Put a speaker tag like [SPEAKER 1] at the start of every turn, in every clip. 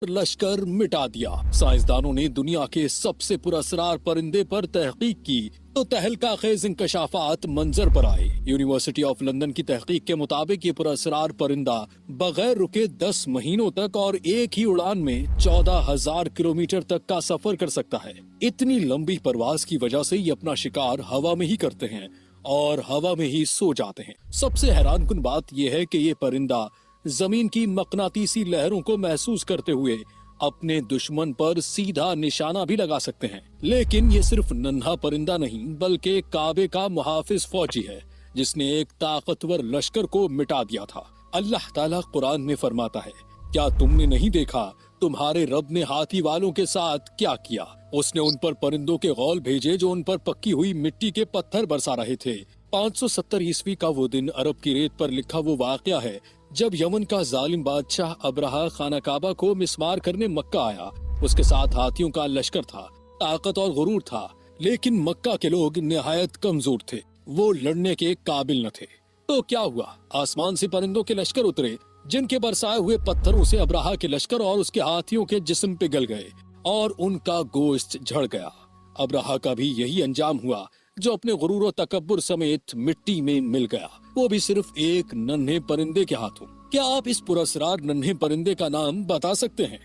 [SPEAKER 1] लश्कर मिटा दिया। साइंसदानों ने दुनिया के सबसे पुरअसरार परिंदे पर तहकीक की तो तहलका खेज इंकशाफात मंजर पर आए। यूनिवर्सिटी ऑफ लंदन की तहकीक के मुताबिक ये पुरअसरार परिंदा बगैर रुके 10 महीनों तक और एक ही उड़ान में 14,000 किलोमीटर तक का सफर कर सकता है। इतनी लंबी परवाज की वजह से ये अपना शिकार हवा में ही करते हैं और हवा में ही सो जाते हैं। सबसे हैरानकुन बात यह है कि ये परिंदा जमीन की मकनातीसी लहरों को महसूस करते हुए अपने दुश्मन पर सीधा निशाना भी लगा सकते हैं। लेकिन ये सिर्फ नन्हा परिंदा नहीं बल्कि काबे का मुहाफिज फौजी है जिसने एक ताकतवर लश्कर को मिटा दिया था। अल्लाह ताला कुरान में फरमाता है, क्या तुमने नहीं देखा तुम्हारे रब ने हाथी वालों के साथ क्या किया? उसने उन पर परिंदों के गौल भेजे जो उन पर पक्की हुई मिट्टी के पत्थर बरसा रहे थे। 570 ईस्वी का वो दिन अरब की रेत पर लिखा वो वाकया है जब यमन का जालिम बादशाह अब्राहा खाना काबा को मिस्मार करने मक्का आया। उसके साथ हाथियों का लश्कर था, ताकत और गुरूर था, लेकिन मक्का के लोग निहायत कमजोर थे, वो लड़ने के काबिल न थे। तो क्या हुआ? आसमान से परिंदों के लश्कर उतरे जिनके बरसाए हुए पत्थरों से अब्राहा के लश्कर और उसके हाथियों के जिस्म पिघल गए और उनका गोश्त झड़ गया। अब्राहा का भी यही अंजाम हुआ जो अपने गुरूर और तकब्बुर समेत मिट्टी में मिल गया, वो भी सिर्फ एक नन्हे परिंदे के हाथों। क्या आप इस पुरअसरार नन्हे परिंदे का नाम बता सकते हैं?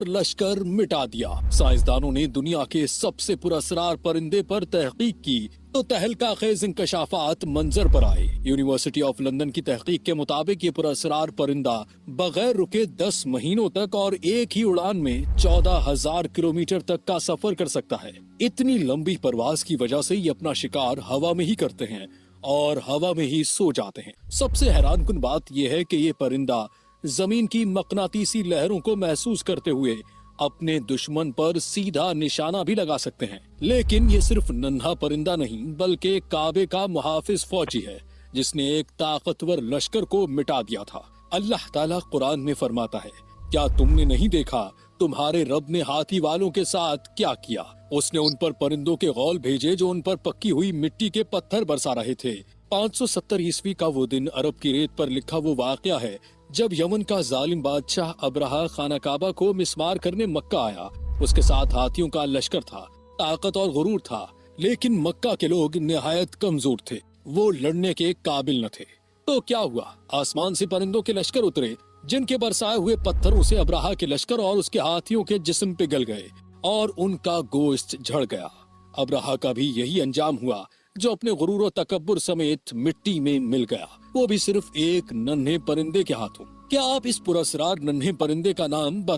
[SPEAKER 1] लश्कर मिटा दिया। साइंसदानों ने दुनिया के सबसे पुरअसरार परिंदे पर तहकीक की तो तहलका खेज इंकशाफात मंजर पर आए। यूनिवर्सिटी ऑफ लंदन की तहकीक के मुताबिक ये पुरअसरार परिंदा बगैर रुके 10 महीनों तक और एक ही उड़ान में 14,000 किलोमीटर तक का सफर कर सकता है। इतनी लंबी परवाज की वजह से ये अपना शिकार हवा में ही करते हैं और हवा में ही सो जाते हैं। सबसे हैरानकुन बात यह है कि ये परिंदा जमीन की मकनातीसी लहरों को महसूस करते हुए अपने दुश्मन पर सीधा निशाना भी लगा सकते हैं। लेकिन ये सिर्फ नन्हा परिंदा नहीं बल्कि काबे का मुहाफिज फौजी है जिसने एक ताकतवर लश्कर को मिटा दिया था। अल्लाह ताला कुरान में फरमाता है, क्या तुमने नहीं देखा तुम्हारे रब ने हाथी वालों के साथ क्या किया? उसने उन पर परिंदों के गौल भेजे जो उन पर पक्की हुई मिट्टी के पत्थर बरसा रहे थे। 570 ईस्वी का वो दिन अरब की रेत पर लिखा वो वाकया है जब यमन का जालिम बादशाह अब्राहा खाना काबा को मिस्मार करने मक्का आया। उसके साथ हाथियों का लश्कर था, ताकत और गुरूर था, लेकिन मक्का के लोग निहायत कमजोर थे, वो लड़ने के काबिल न थे। तो क्या हुआ? आसमान से परिंदों के लश्कर उतरे जिनके बरसाए हुए पत्थरों से अब्राहा के लश्कर और उसके हाथियों के जिस्म पिघल गए और उनका गोश्त झड़ गया। अब्राहा का भी यही अंजाम हुआ जो अपने गुरूर और तकब्बुर समेत मिट्टी में मिल गया, वो भी सिर्फ एक नन्हे परिंदे के हाथों। क्या आप इस पुरअसरार नन्हे परिंदे का नाम बता